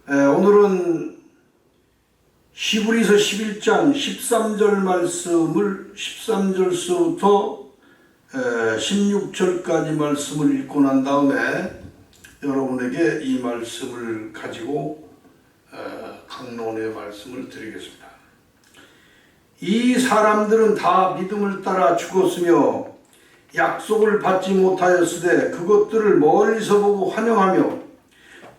오늘은 히브리서 11장 13절 말씀을 13절서부터 16절까지 말씀을 읽고 난 다음에 여러분에게 이 말씀을 가지고 강론의 말씀을 드리겠습니다. 이 사람들은 다 믿음을 따라 죽었으며 약속을 받지 못하였으되 그것들을 멀리서 보고 환영하며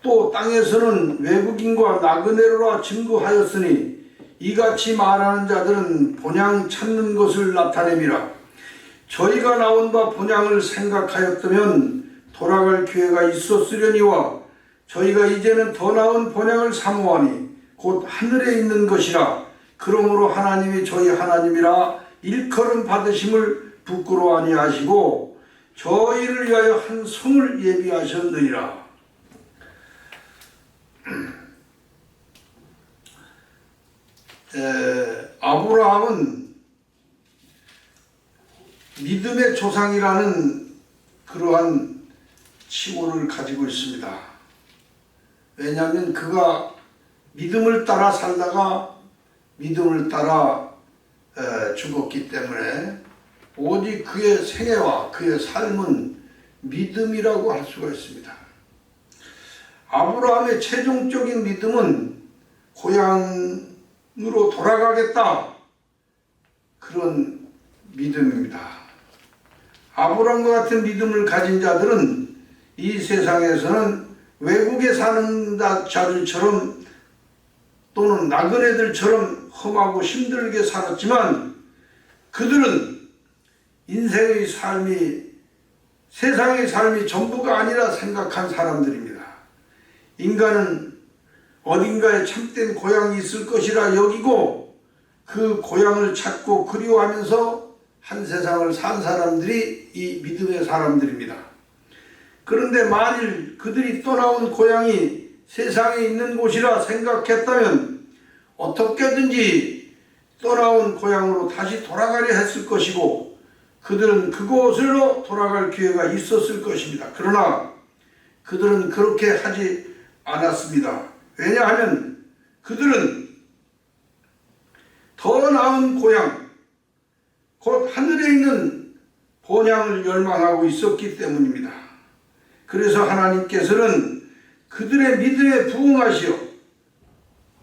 또 땅에서는 외국인과 나그네로라 증거하였으니 이같이 말하는 자들은 본향 찾는 것을 나타냄이라. 저희가 나온 바 본향을 생각하였다면 돌아갈 기회가 있었으려니와 저희가 이제는 더 나은 본향을 사모하니 곧 하늘에 있는 것이라. 그러므로 하나님이 저희 하나님이라 일컬음 받으심을 부끄러워 아니하시고 저희를 위하여 한 성을 예비하셨느니라. 아브라함은 믿음의 조상이라는 그러한 칭호를 가지고 있습니다. 왜냐하면 그가 믿음을 따라 살다가 믿음을 따라 죽었기 때문에 오직 그의 생애와 그의 삶은 믿음이라고 할 수가 있습니다. 아브라함의 최종적인 믿음은 고향으로 돌아가겠다, 그런 믿음입니다. 아브라함과 같은 믿음을 가진 자들은 이 세상에서는 외국에 사는 자들처럼 또는 나그네들처럼 험하고 힘들게 살았지만 그들은 인생의 삶이 세상의 삶이 전부가 아니라 생각한 사람들입니다. 인간은 어딘가에 참된 고향이 있을 것이라 여기고 그 고향을 찾고 그리워하면서 한 세상을 산 사람들이 이 믿음의 사람들입니다. 그런데 만일 그들이 떠나온 고향이 세상에 있는 곳이라 생각했다면 어떻게든지 떠나온 고향으로 다시 돌아가려 했을 것이고 그들은 그곳으로 돌아갈 기회가 있었을 것입니다. 그러나 그들은 그렇게 하지 않았습니다. 왜냐하면 그들은 더 나은 고향, 곧 하늘에 있는 본향을 열망하고 있었기 때문입니다. 그래서 하나님께서는 그들의 믿음에 부응하시어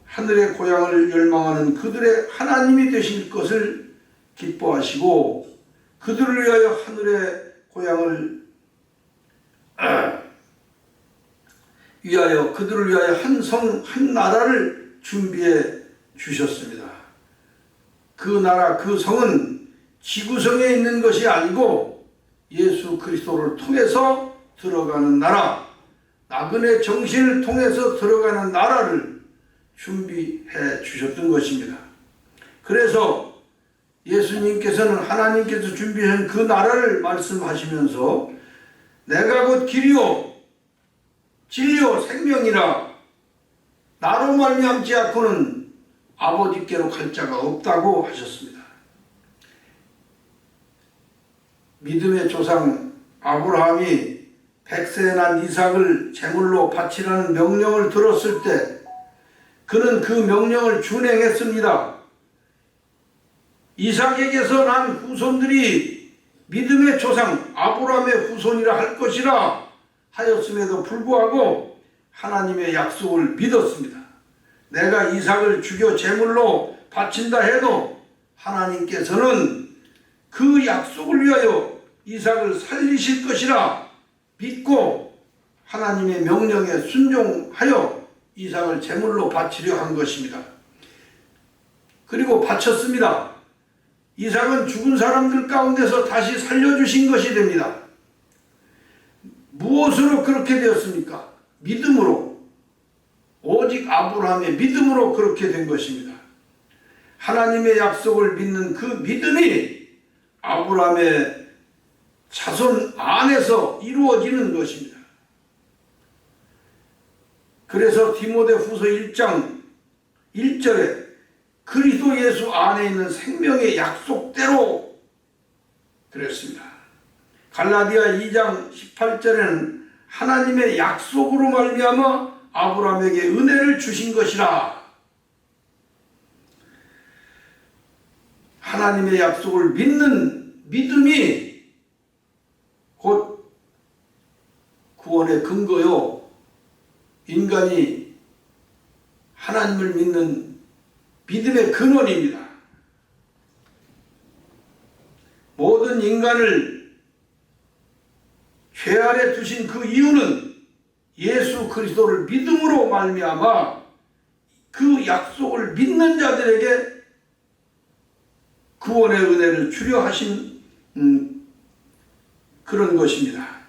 하늘의 고향을 열망하는 그들의 하나님이 되실 것을 기뻐하시고 그들을 위하여 하늘의 고향을 위하여 그들을 위하여 한 성, 한 나라를 준비해 주셨습니다. 그 나라, 그 성은 지구성에 있는 것이 아니고 예수 그리스도를 통해서 들어가는 나라, 나그네 정신을 통해서 들어가는 나라를 준비해 주셨던 것입니다. 그래서 예수님께서는 하나님께서 준비한 그 나라를 말씀하시면서 내가 곧 길이요 진리요 생명이라 나로 말미암지 않고는 아버지께로 갈 자가 없다고 하셨습니다. 믿음의 조상 아브라함이 100세에 난 이삭을 제물로 바치라는 명령을 들었을 때 그는 그 명령을 준행했습니다. 이삭에게서 난 후손들이 믿음의 조상 아브라함의 후손이라 할 것이라 하였음에도 불구하고 하나님의 약속을 믿었습니다. 내가 이삭을 죽여 제물로 바친다 해도 하나님께서는 그 약속을 위하여 이삭을 살리실 것이라 믿고 하나님의 명령에 순종하여 이삭을 제물로 바치려 한 것입니다. 그리고 바쳤습니다. 이삭은 죽은 사람들 가운데서 다시 살려주신 것이 됩니다. 무엇으로 그렇게 되었습니까? 믿음으로. 오직 아브라함의 믿음으로 그렇게 된 것입니다. 하나님의 약속을 믿는 그 믿음이 아브라함의 자손 안에서 이루어지는 것입니다. 그래서 디모데후서 1장 1절에 그리스도 예수 안에 있는 생명의 약속대로 그랬습니다. 갈라디아 2장 18절에는 하나님의 약속으로 말미암아 아브라함에게 은혜를 주신 것이라. 하나님의 약속을 믿는 믿음이 곧 구원의 근거요, 인간이 하나님을 믿는 믿음의 근원입니다. 모든 인간을 죄 아래 두신 그 이유는 예수 그리스도를 믿음으로 말미암아 그 약속을 믿는 자들에게 구원의 은혜를 주려 하신 그런 것입니다.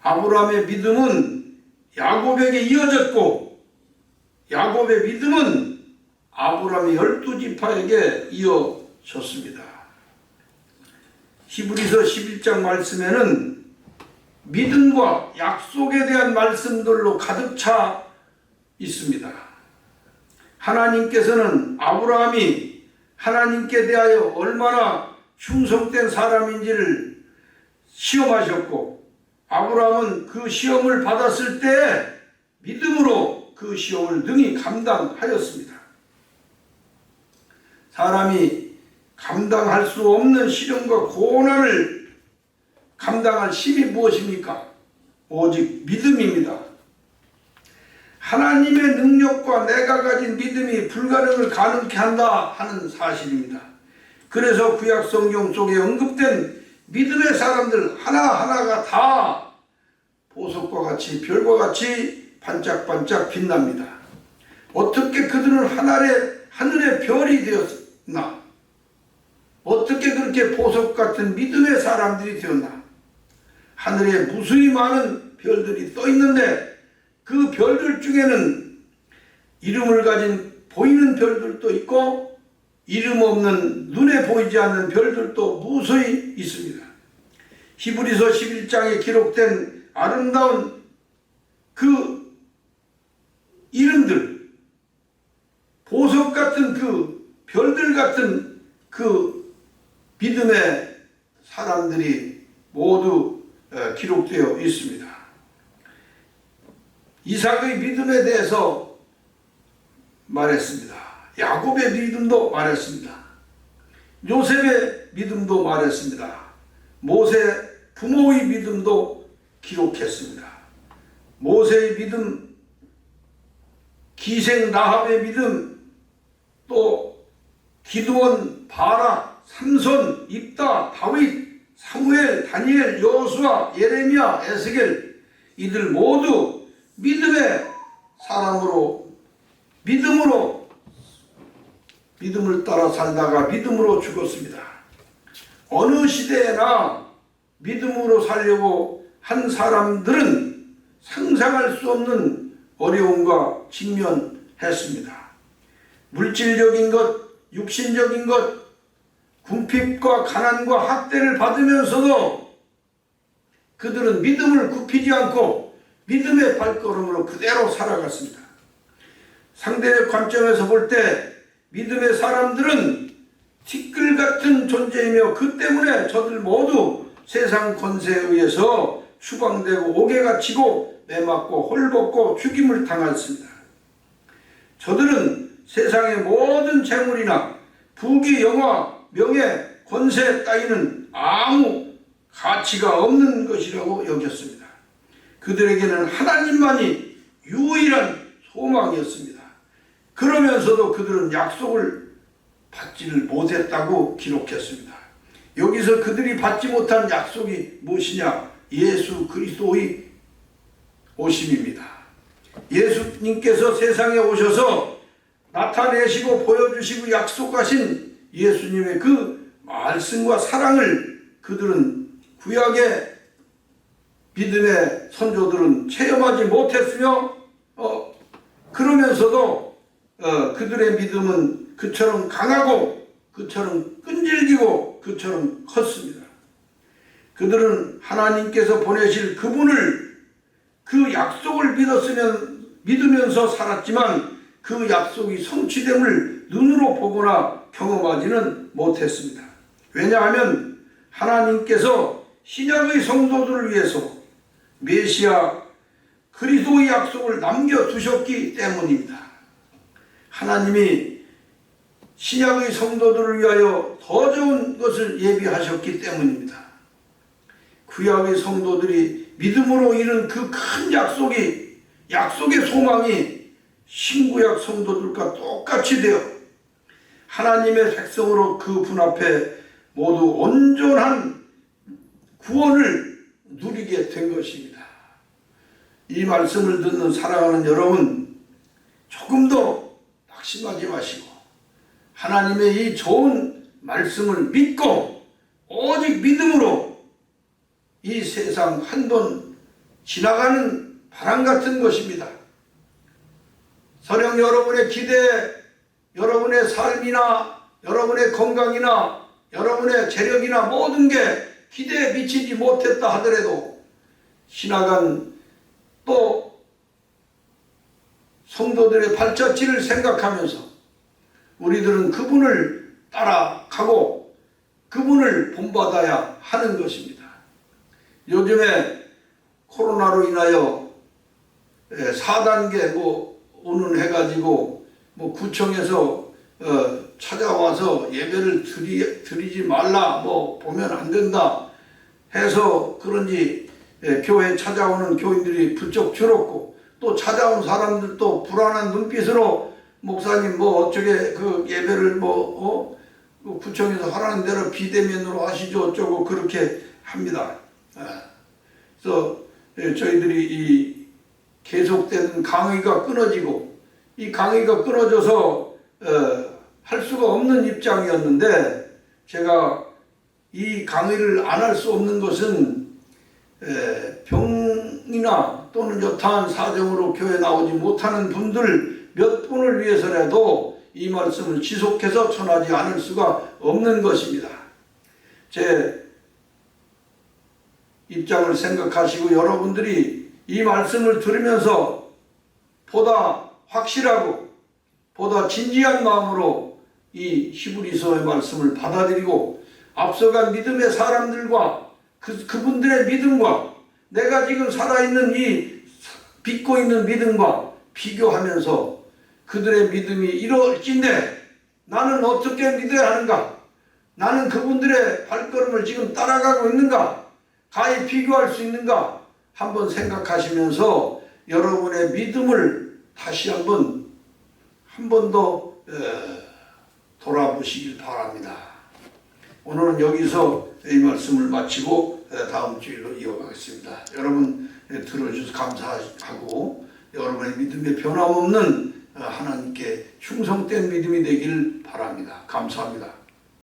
아브라함의 믿음은 야곱에게 이어졌고, 야곱의 믿음은 아브라함의 12지파에게 이어졌습니다. 히브리서 11장 말씀에는 믿음과 약속에 대한 말씀들로 가득 차 있습니다. 하나님께서는 아브라함이 하나님께 대하여 얼마나 충성된 사람인지를 시험하셨고, 아브라함은 그 시험을 받았을 때 믿음으로 그 시험을 능히 감당하였습니다. 사람이 감당할 수 없는 시련과 고난을 감당할 힘이 무엇입니까? 오직 믿음입니다. 하나님의 능력과 내가 가진 믿음이 불가능을 가능케 한다 하는 사실입니다. 그래서 구약 성경 속에 언급된 믿음의 사람들 하나하나가 다 보석과 같이 별과 같이 반짝반짝 빛납니다. 어떻게 그들은 하늘의 별이 되었나? 어떻게 그렇게 보석 같은 믿음의 사람들이 되었나? 하늘에 무수히 많은 별들이 떠 있는데 그 별들 중에는 이름을 가진 보이는 별들도 있고 이름 없는 눈에 보이지 않는 별들도 무수히 있습니다. 히브리서 11장에 기록된 아름다운 그 이름들, 보석 같은 그 별들 같은 그 믿음의 사람들이 모두 기록되어 있습니다. 이삭의 믿음에 대해서 말했습니다. 야곱의 믿음도 말했습니다. 요셉의 믿음도 말했습니다. 모세 부모의 믿음도 기록했습니다. 모세의 믿음, 기생 라합의 믿음, 또 기드온, 바락, 삼손, 입다, 다윗, 사무엘, 다니엘, 여호수아, 예레미야, 에스겔, 이들 모두 믿음의 사람으로 믿음을 따라 살다가 믿음으로 죽었습니다. 어느 시대에나 믿음으로 살려고 한 사람들은 상상할 수 없는 어려움과 직면했습니다. 물질적인 것, 육신적인 것, 궁핍과 가난과 학대를 받으면서도 그들은 믿음을 굽히지 않고 믿음의 발걸음으로 그대로 살아갔습니다. 상대의 관점에서 볼 때 믿음의 사람들은 티끌 같은 존재이며 그 때문에 저들 모두 세상 권세에 의해서 추방되고 옥에 갇히고 매맞고 헐벗고 죽임을 당했습니다. 저들은 세상의 모든 재물이나 부귀, 영화, 명예, 권세 따위는 아무 가치가 없는 것이라고 여겼습니다. 그들에게는 하나님만이 유일한 소망이었습니다. 그러면서도 그들은 약속을 받지를 못했다고 기록했습니다. 여기서 그들이 받지 못한 약속이 무엇이냐? 예수 그리스도의 오심입니다. 예수님께서 세상에 오셔서 나타내시고 보여주시고 약속하신 예수님의 그 말씀과 사랑을 그들은 구약의 믿음의 선조들은 체험하지 못했으며 그러면서도 그들의 믿음은 그처럼 강하고 그처럼 끈질기고 그처럼 컸습니다. 그들은 하나님께서 보내실 그분을 그 약속을 믿으면서 살았지만 그 약속이 성취됨을 눈으로 보거나 경험하지는 못했습니다. 왜냐하면 하나님께서 신약의 성도들을 위해서 메시아 그리스도의 약속을 남겨두셨기 때문입니다. 하나님이 신약의 성도들을 위하여 더 좋은 것을 예비하셨기 때문입니다. 구약의 성도들이 믿음으로 이룬 그 큰 약속의 소망이 신구약 성도들과 똑같이 되어 하나님의 백성으로 그 분 앞에 모두 온전한 구원을 누리게 된 것입니다. 이 말씀을 듣는 사랑하는 여러분, 조금 더 낙심하지 마시고 하나님의 이 좋은 말씀을 믿고 오직 믿음으로 이 세상 한 번 지나가는 바람 같은 것입니다. 설령 여러분의 기대, 여러분의 삶이나 여러분의 건강이나 여러분의 재력이나 모든 게 기대에 미치지 못했다 하더라도 지나간 또 성도들의 발자취를 생각하면서 우리들은 그분을 따라가고 그분을 본받아야 하는 것입니다. 요즘에 코로나로 인하여 4단계 오는 해가지고 구청에서 찾아와서 예배를 드리지 말라, 보면 안 된다 해서 그런지 교회 찾아오는 교인들이 부쩍 줄었고, 또 찾아온 사람들도 불안한 눈빛으로 목사님 어쩌게 그 예배를 구청에서 하라는 대로 비대면으로 하시죠 어쩌고 그렇게 합니다. 그래서 저희들이 이 계속되는 강의가 끊어지고 이 강의가 끊어져서 할 수가 없는 입장이었는데, 제가 이 강의를 안 할 수 없는 것은 병이나 또는 여타한 사정으로 교회 나오지 못하는 분들 몇 분을 위해서라도 이 말씀을 지속해서 전하지 않을 수가 없는 것입니다. 제 입장을 생각하시고 여러분들이 이 말씀을 들으면서 보다 확실하고 보다 진지한 마음으로 이 히브리서의 말씀을 받아들이고 앞서간 믿음의 사람들과 그분들의 믿음과 내가 지금 살아있는 이 믿고 있는 믿음과 비교하면서 그들의 믿음이 이럴진데 나는 어떻게 믿어야 하는가? 나는 그분들의 발걸음을 지금 따라가고 있는가? 가히 비교할 수 있는가? 한번 생각하시면서 여러분의 믿음을 다시 한 번 더 돌아보시길 바랍니다. 오늘은 여기서 이 말씀을 마치고 다음 주일로 이어가겠습니다. 여러분 들어주셔서 감사하고 여러분의 믿음의 변함없는 하나님께 충성된 믿음이 되길 바랍니다. 감사합니다.